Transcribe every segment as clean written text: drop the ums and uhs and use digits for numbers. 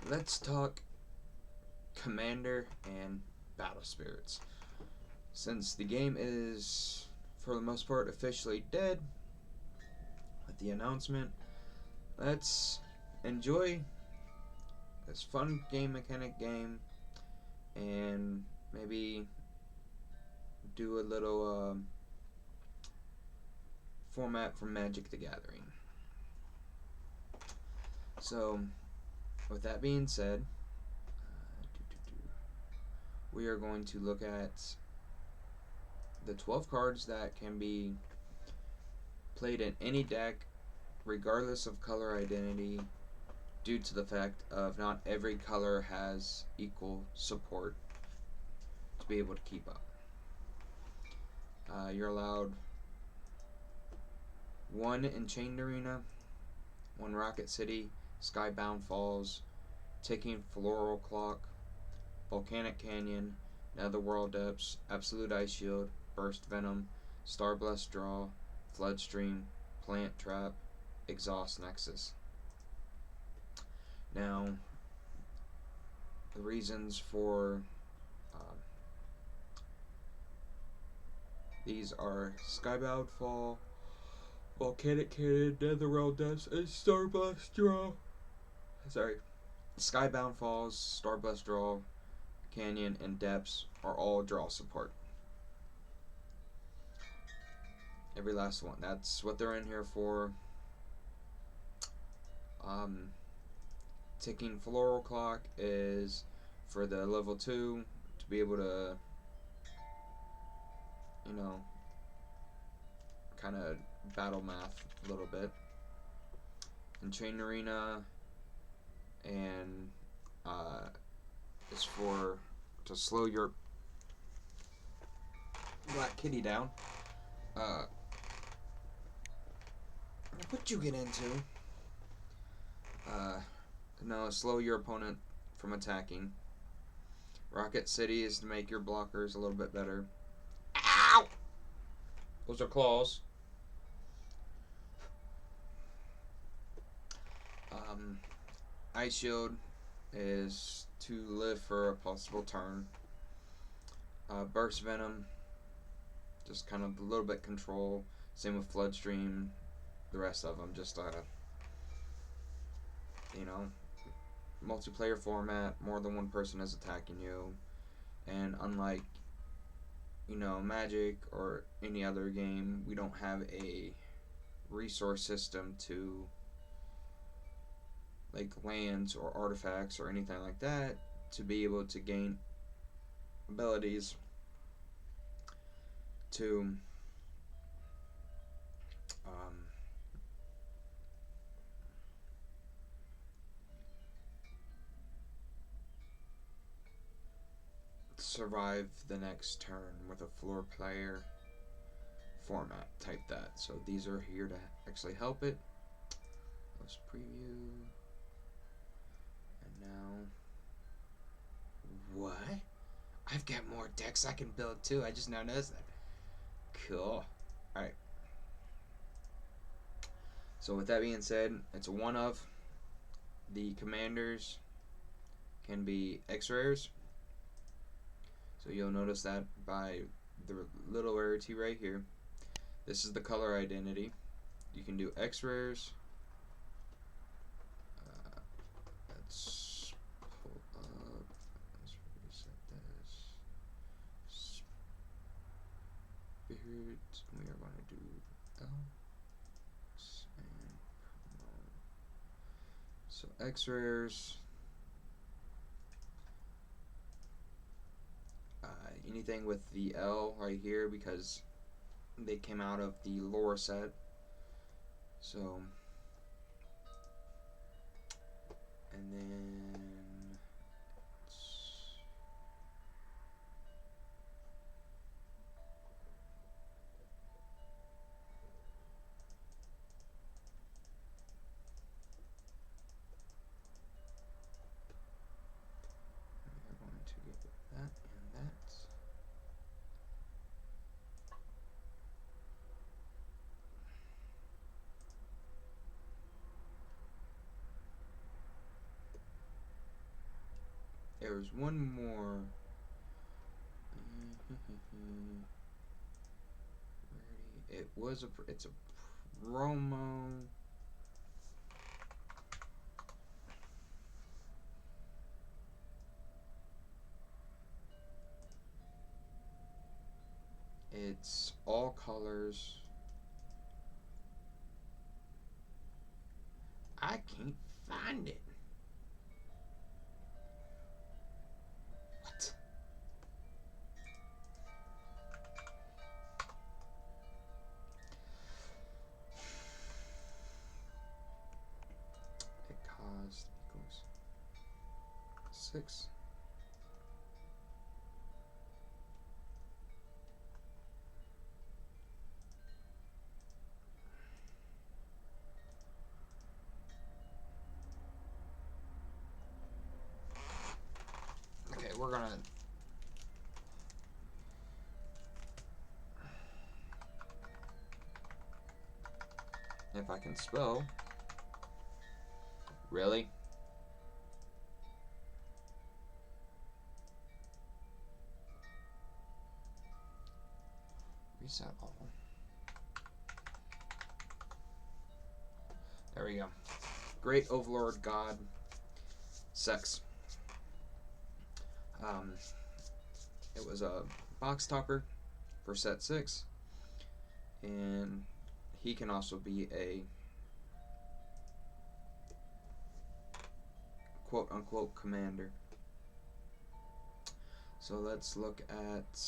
let's talk Commander and Battle Spirits. Since the game is, for the most part, officially dead with the announcement, let's enjoy this fun game mechanic game and maybe do a little format from Magic the Gathering. So, with that being said, we are going to look at the 12 cards that can be played in any deck regardless of color identity, due to the fact of not every color has equal support to be able to keep up. You're allowed 1 Enchained Arena, 1 Rocket City, Skybound Falls, Ticking Floral Clock, Volcanic Canyon, Netherworld Depths, Absolute Ice Shield, Burst Venom, Starblessed Draw, Floodstream, Plant Trap, Exhaust Nexus. Now, the reasons for these are Skybound Fall, Volcanic Canyon, Netherworld Depths, and Starblessed Draw. Skybound Falls, Starblessed Draw, Canyon, and Depths are all draw support. Every last one. That's what they're in here for. Ticking Floral Clock is for the level 2 to be able to, kind of battle math a little bit. Enchained Arena and is for to slow your Black Kitty down. What you get into? No, slow your opponent from attacking. Rocket City is to make your blockers a little bit better. Ow! Those are claws. Ice Shield is to live for a possible turn. Burst Venom, just kind of a little bit control. Same with Floodstream. The rest of them just multiplayer format, more than one person is attacking you, and unlike Magic or any other game, we don't have a resource system to like lands or artifacts or anything like that to be able to gain abilities to survive the next turn with a floor player format type that. So these are here to actually help it. Let's preview. And now, what? I've got more decks I can build too. I just now noticed that. Cool. Alright. So with that being said, it's a one of. The commanders can be X-rares. So you'll notice that by the little rarity right here. This is the color identity. You can do X-rares. Let's pull up. Let's reset this. Spirit. We are going to do else and promote. So X-rares. Anything with the L right here because they came out of the lore set. So, and then we're going to get that and that. there's one more. It's a promo. It's all colors. I can't find it. What? It cost equals 6. Okay, we're gonna. If I can spell. Really? Reset all. There we go. Great Overlord God. Sex. It was a box topper for set 6. And he can also be a quote-unquote commander. So let's look at,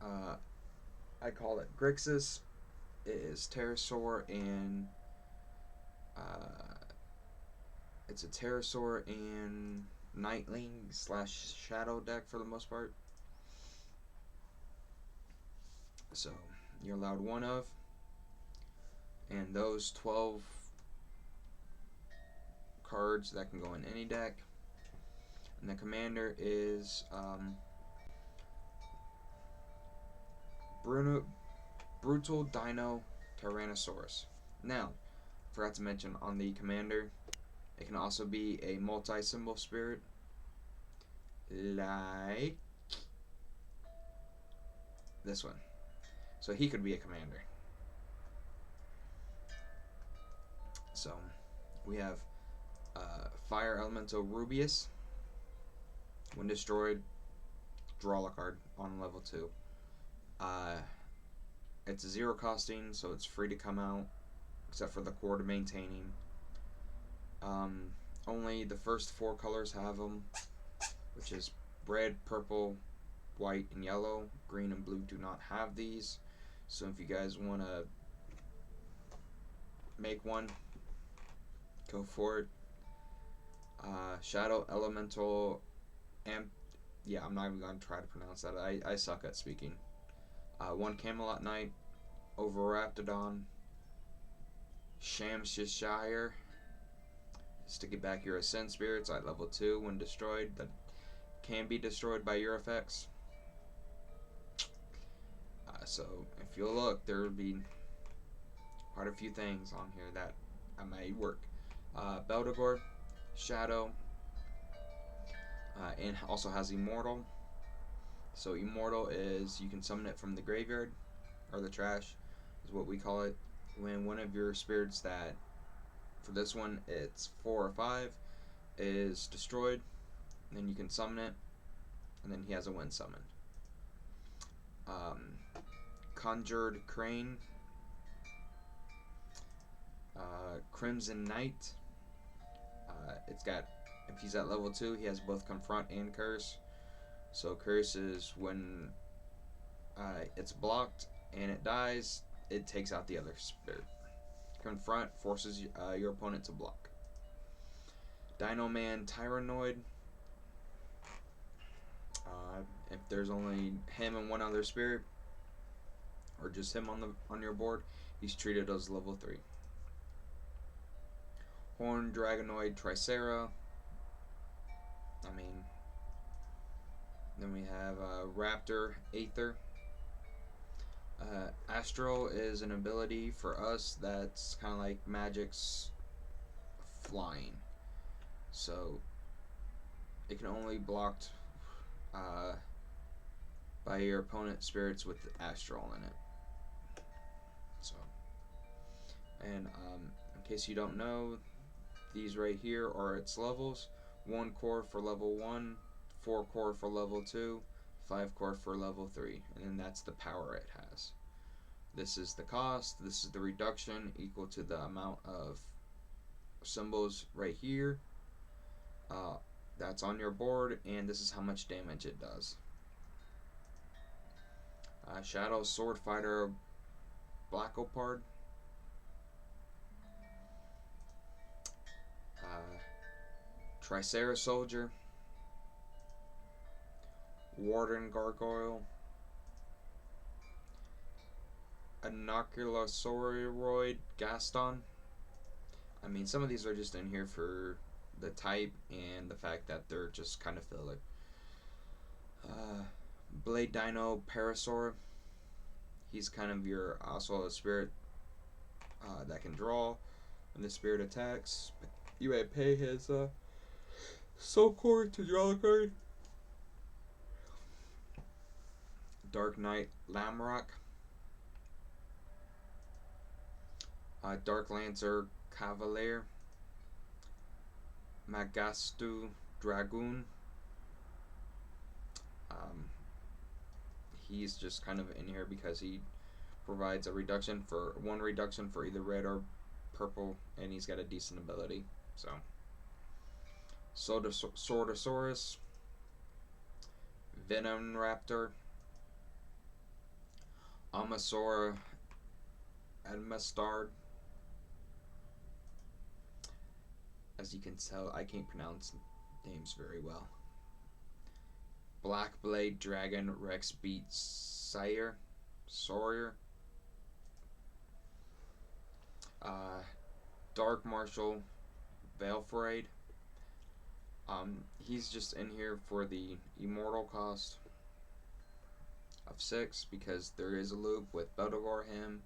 I call it Grixis. It is Pterosaur and, it's a Pterosaur and Nightling / Shadow deck for the most part. So you're allowed one of, and those 12 cards that can go in any deck. And the commander is Brutal Dino Tyrannosaurus. Now, forgot to mention on the commander, it can also be a multi-symbol spirit, like this one. So he could be a commander. So we have Fire Elemental Rubius. When destroyed, draw a card on level 2. It's a 0 costing, so it's free to come out, except for the core to maintaining. Only the first 4 colors have them, which is red, purple, white, and yellow. Green and blue do not have these. So if you guys want to make one, go for it. Shadow Elemental yeah, I'm not even going to try to pronounce that. I suck at speaking. 1 Camelot Knight, Oviraptodon, Shamshire, is to get back your Ascend Spirits at level 2 when destroyed, that can be destroyed by your effects. So if you look, there will be quite a few things on here that may work. Beldegor, Shadow, and also has Immortal. So Immortal is, you can summon it from the graveyard, or the trash is what we call it, when one of your spirits that, for this one it's 4 or 5, is destroyed. And then you can summon it, and then he has a when summoned. Conjured Crane, Crimson Knight. It's got, if he's at level 2, he has both Confront and Curse. So Curse is when it's blocked and it dies, it takes out the other spirit. Confront forces your opponent to block. Dinoman Tyrannoid. If there's only him and one other spirit, or just him on your board, he's treated as level 3. Horn Dragonoid Tricero. I mean, then we have Raptor Aether. Astral is an ability for us that's kind of like Magic's flying. So it can only be blocked by your opponent's spirits with astral in it. So, and in case you don't know, these right here are its levels: 1 core for level 1, 4 core for level 2, 5 core for level 3, and then that's the power it has. This is the cost, this is the reduction, equal to the amount of symbols right here. That's on your board, and this is how much damage it does. Shadow Sword Fighter Blackblade. Tricerasoldier. Warden Gargoyle. Ankylosauroid Gaston. I mean, some of these are just in here for the type and the fact that they're just kind of filler. Blade Dino Parasaur. He's kind of your also a spirit that can draw when the spirit attacks. You may pay his soul core to draw a card. Dark Knight Lamrock. Dark Lancer Cavalier. Magatsu Dragoon. He's just kind of in here because he provides a reduction for either red or purple, and he's got a decent ability. So, Swordosaurus, Venom Raptor, Amasaur Admastard. As you can tell, I can't pronounce names very well. Blackblade Dragon Rexbeat Saurer. Dark Marshal Veilfraid. He's just in here for the immortal cost of 6 because there is a loop with Beltagor, him,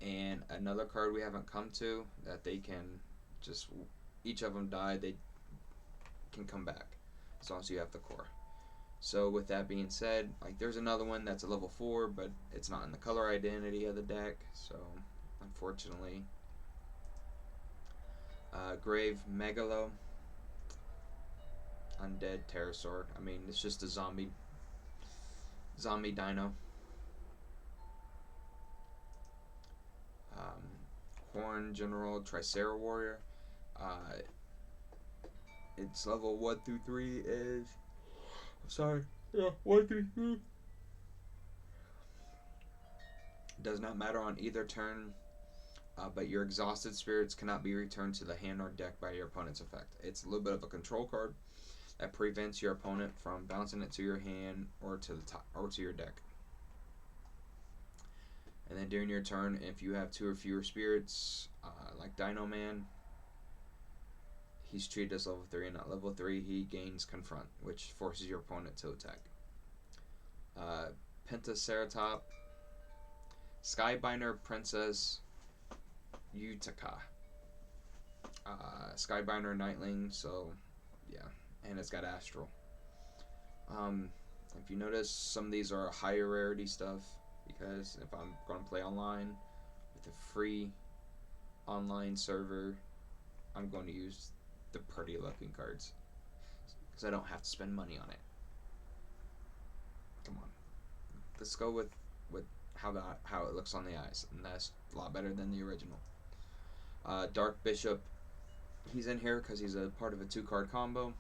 and another card we haven't come to that they can just, each of them die, they can come back as long as you have the core. So with that being said, like there's another one that's a level 4, but it's not in the color identity of the deck, so unfortunately. Grave Megalo, Undead Pterosaur. I mean, it's just a zombie dino. Horn General Tricero Warrior. Its level 1 through 3 is. Sorry. Yeah, 1 through 3. Does not matter on either turn, but your exhausted spirits cannot be returned to the hand or deck by your opponent's effect. It's a little bit of a control card that prevents your opponent from bouncing it to your hand or to the top or to your deck. And then during your turn, if you have 2 or fewer spirits, like Dinoman, he's treated as level 3, and at level 3 he gains Confront, which forces your opponent to attack. Pentaceratops, Skybinder Princess Utaka. Skybinder Nightling, so yeah, and it's got Astral. If you notice, some of these are higher rarity stuff because if I'm going to play online with a free online server, I'm going to use the pretty looking cards because I don't have to spend money on it. Come on, let's go with how it looks on the eyes, and that's a lot better than the original. Dark Bishop, he's in here because he's a part of a 2-card combo.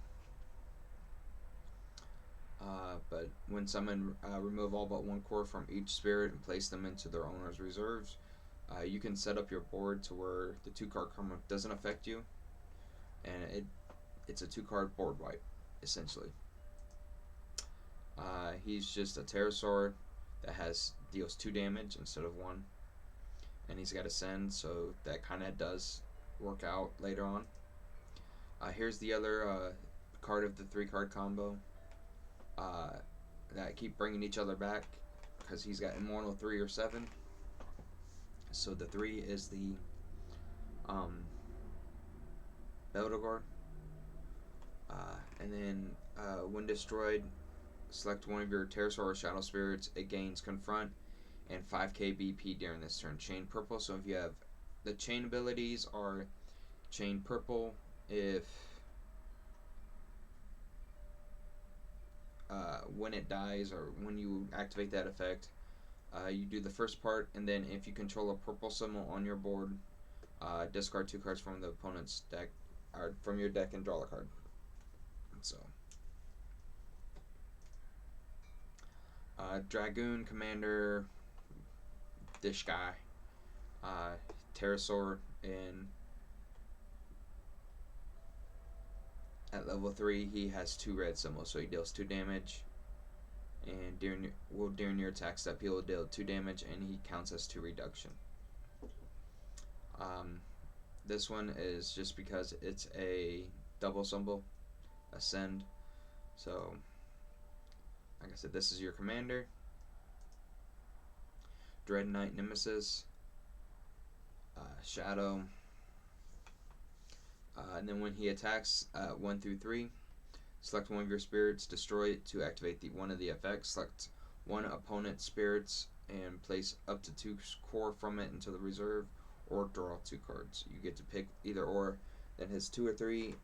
But when summoned, remove all but 1 core from each spirit and place them into their owner's reserves. You can set up your board to where the 2-card combo doesn't affect you, and it's a 2-card board wipe, essentially. He's just a pterosaur that deals 2 damage instead of 1, and he's got Ascend, so that kind of does work out later on. Here's the other card of the 3-card combo that keep bringing each other back because he's got Immortal 3 or 7. So the 3 is the Beltagor. And then when destroyed, select one of your Pterosaur or Shadow Spirits. It gains Confront and 5k BP during this turn. Chain Purple. So if you have the chain abilities are Chain Purple. If when it dies or when you activate that effect, you do the first part, and then if you control a purple symbol on your board, discard 2 cards from the opponent's deck, or from your deck, and draw a card. So, Dragoon Commander, this guy, Pterosaur, and at level 3 he has 2 red symbols, so he deals 2 damage. And during your attack step, he will deal 2 damage, and he counts as 2 reduction. This one is just because it's a double symbol, Ascend. So, like I said, this is your commander. Dread Knight Nemesis, Shadow, and then when he attacks 1 through 3, select one of your spirits, destroy it to activate one of the effects. Select one opponent's spirits and place up to 2 core from it into the reserve, or draw 2 cards. You get to pick either or. Then his 2 or 3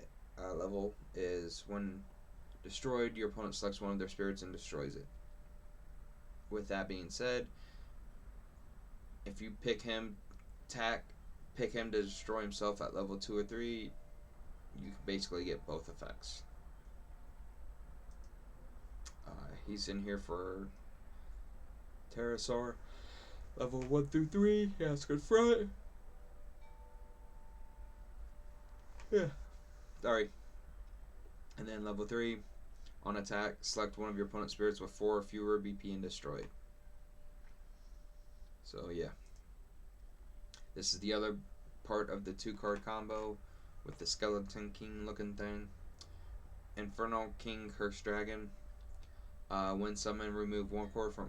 level is when destroyed, your opponent selects one of their spirits and destroys it. With that being said, if you pick him to destroy himself at level 2 or 3, you can basically get both effects. He's in here for Pterosaur. Level 1 through 3, he has Confront. Yeah. Sorry. And then level 3, on attack, select one of your opponent's spirits with 4 or fewer BP and destroy it. So yeah. This is the other part of the 2-card combo with the Skeleton King looking thing. Infernal King Cursed Dragon. When summoned, remove 1 card from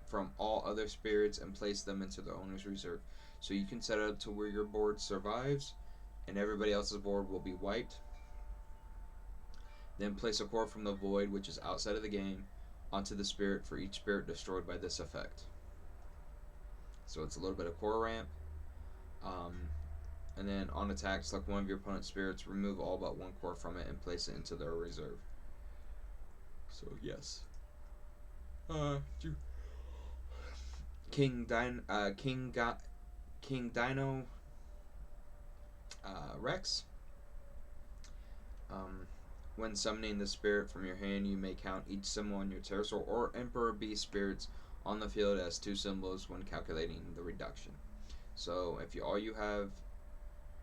from all other spirits and place them into the owner's reserve. So you can set it up to where your board survives and everybody else's board will be wiped. Then place a core from the void, which is outside of the game, onto the spirit for each spirit destroyed by this effect. So it's a little bit of core ramp. And then on attack, select one of your opponent's spirits, remove all but 1 core from it, and place it into their reserve. So yes. King Dino Rex. When summoning the spirit from your hand, you may count each symbol on your Pterosaur or Emperor Beast spirits on the field as 2 symbols when calculating the reduction. So if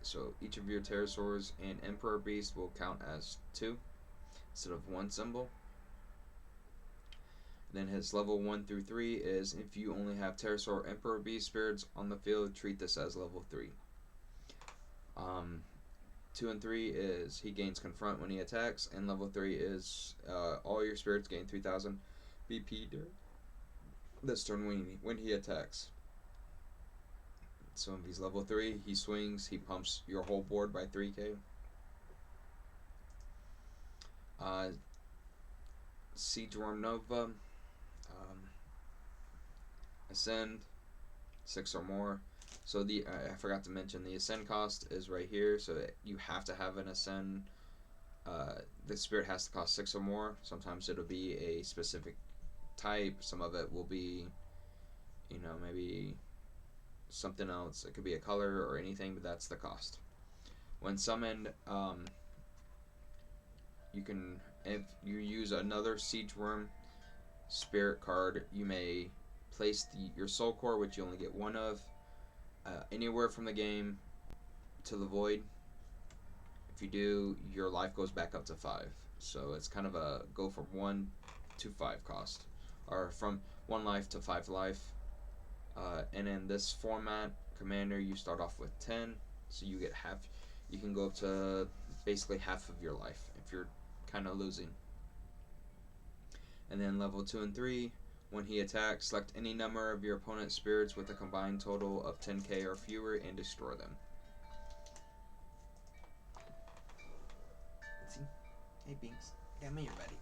so each of your Pterosaurs and Emperor Beast will count as 2 instead of 1 symbol. Then his level 1 through 3 is if you only have Pterosaur or Emperor Beast spirits on the field, treat this as level 3. 2 and 3 is he gains Confront when he attacks, and level 3 is all your spirits gain 3000 BP during this turn when he attacks. So if he's level 3, he swings, he pumps your whole board by 3k. Siege Worm Nova. Ascend 6 or more. So I forgot to mention the Ascend cost is right here, so you have to have an Ascend. The spirit has to cost 6 or more. Sometimes it'll be a specific type, some of it will be, maybe something else. It could be a color or anything, but that's the cost. When summoned, you can, if you use another Siege Worm spirit card, you may place your Soul Core, which you only get 1 of, anywhere from the game to the void. If you do, your life goes back up to 5. So it's kind of a go from 1 to 5 cost, or from 1 life to 5 life. And in this format, Commander, you start off with 10, so you get half. You can go up to basically half of your life if you're kind of losing. And then level 2 and 3, when he attacks, select any number of your opponent's spirits with a combined total of 10k or fewer and destroy them. Binks. Damn me, you're ready.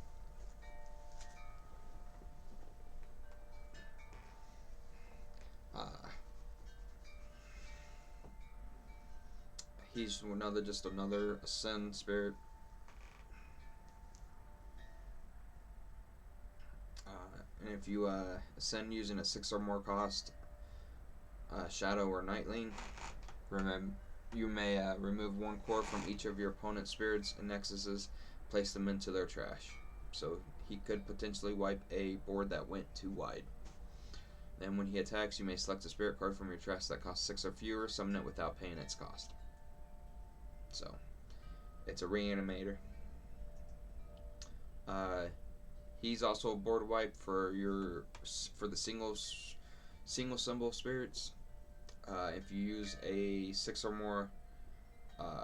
He's just another Ascend spirit. And if you ascend using a 6 or more cost Shadow or Nightling, remember you may remove 1 core from each of your opponent's spirits and nexuses, place them into their trash. So he could potentially wipe a board that went too wide. Then when he attacks, you may select a spirit card from your trash that costs 6 or fewer, summon it without paying its cost. So it's a reanimator. He's also a board wipe for the single symbol spirits. If you use a 6 or more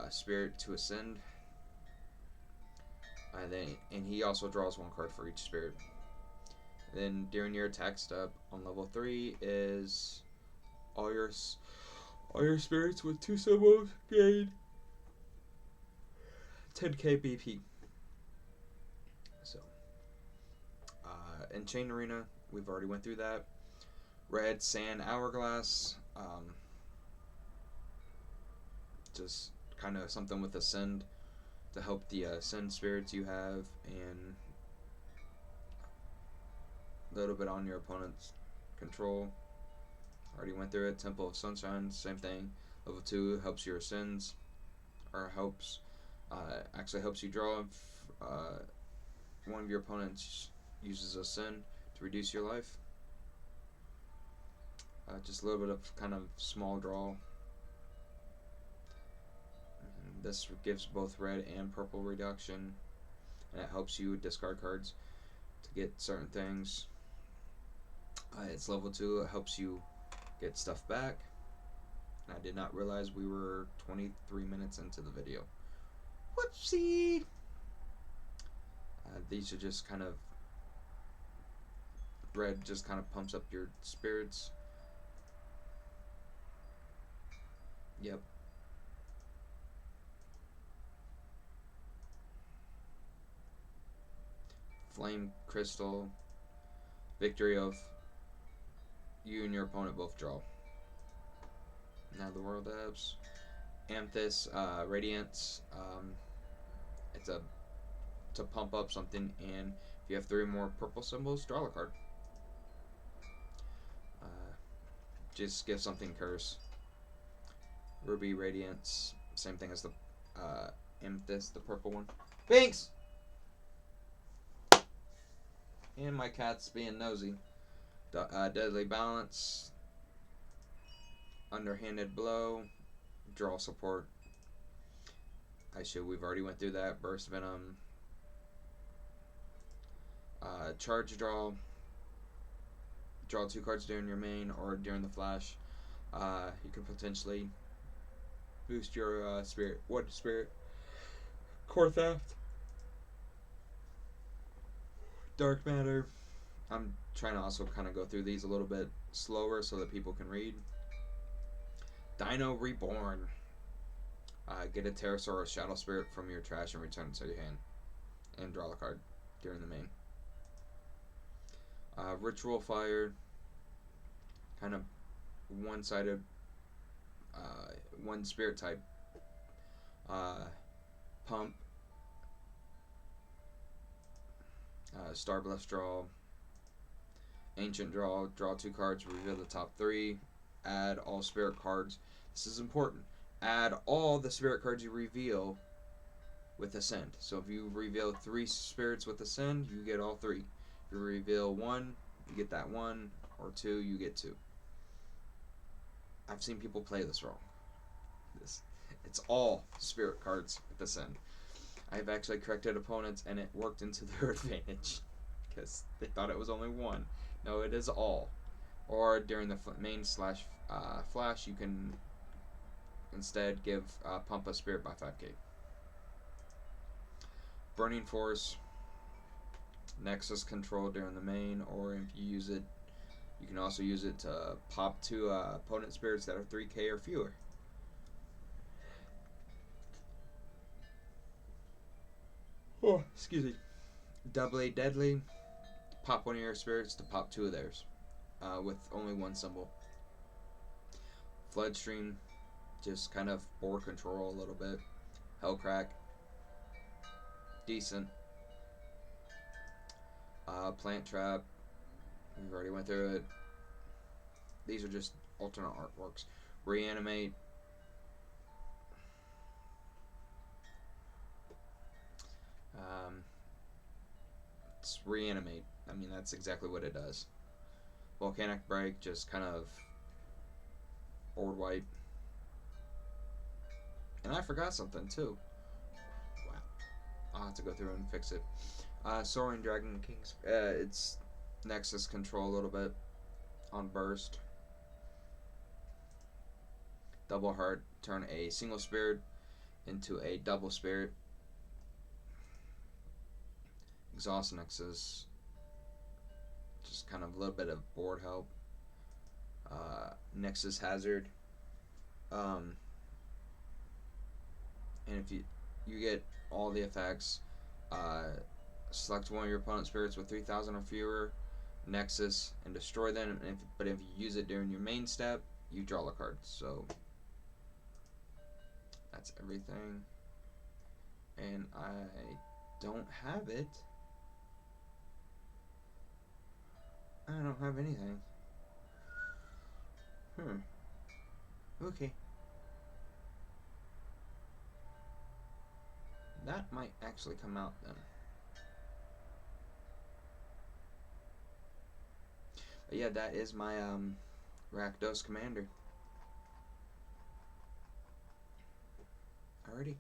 spirit to ascend, and he also draws 1 card for each spirit. Then during your attack step on level 3 is all your spirits with 2 symbols gain 10k BP. So, in Chain Arena, we've already went through that. Red Sand Hourglass, just kind of something with Ascend to help the Ascend spirits you have, and a little bit on your opponent's control. Already went through it. Temple of Sunshine, same thing. Level 2 helps your Ascends, or actually helps you draw if one of your opponents uses Ascend to reduce your life. Just a little bit of kind of small draw. And this gives both red and purple reduction, and it helps you discard cards to get certain things. It's level 2. It helps you get stuff back. And I did not realize we were 23 minutes into the video. Whoopsie! These are just kind of... Red just kind of pumps up your spirits. Yep. Flame Crystal. Victory of you and your opponent both draw. Now the World Apps. Amethyst, Radiance. It's to pump up something, and if you have 3 more purple symbols, draw a card. Just give something curse. Ruby Radiance, same thing as the Amethyst, the purple one. Binks! And my cat's being nosy. Deadly Balance, Underhanded Blow, Draw Support. We've already went through that. Burst Venom, Charge Draw. Draw 2 cards during your main or during the flash. You could potentially boost your spirit. What spirit? Core Theft. Dark Matter. I'm trying to also kind of go through these a little bit slower so that people can read. Dino Reborn. Get a Tyrannosaurus Shadow Spirit from your trash and return it to your hand. And draw a card during the main. Ritual Fire. Kind of one-sided. One spirit type. Pump. Starblast Draw. Ancient Draw. Draw 2 cards. Reveal the top 3. Add all spirit cards. This is important. Add all the spirit cards you reveal with Ascend. So if you reveal 3 spirits with Ascend, you get all 3. If you reveal 1, you get that 1, or 2, you get 2. I've seen people play this wrong. It's all spirit cards with Ascend. I've actually corrected opponents, and it worked into their advantage because they thought it was only 1. No, it is all. Or during the main slash flash, you can instead give pump a spirit by 5k. Burning Force, Nexus Control during the main, or if you use it, you can also use it to pop 2 opponent spirits that are 3k or fewer. Oh, excuse me. Doubly deadly. Pop one of your spirits to pop two of theirs. With only one symbol. Floodstream. Just kind of board control a little bit. Hellcrack. Decent. Plant Trap. We've already went through it. These are just alternate artworks. Reanimate. It's reanimate. I mean, that's exactly what it does. Volcanic Break, just kind of board wipe. And I forgot something too. Wow. I'll have to go through and fix it. Soaring Dragon Kings. It's Nexus control a little bit on burst. Double Heart, turn a single spirit into a double spirit. Exhaust Nexus, just kind of a little bit of board help. Nexus Hazard, and if you get all the effects, select one of your opponent's spirits with 3,000 or fewer Nexus and destroy them. But if you use it during your main step, you draw a card. So that's everything, and I don't have it. I don't have anything. Okay. That might actually come out then. But yeah, that is my Rakdos commander. Alrighty.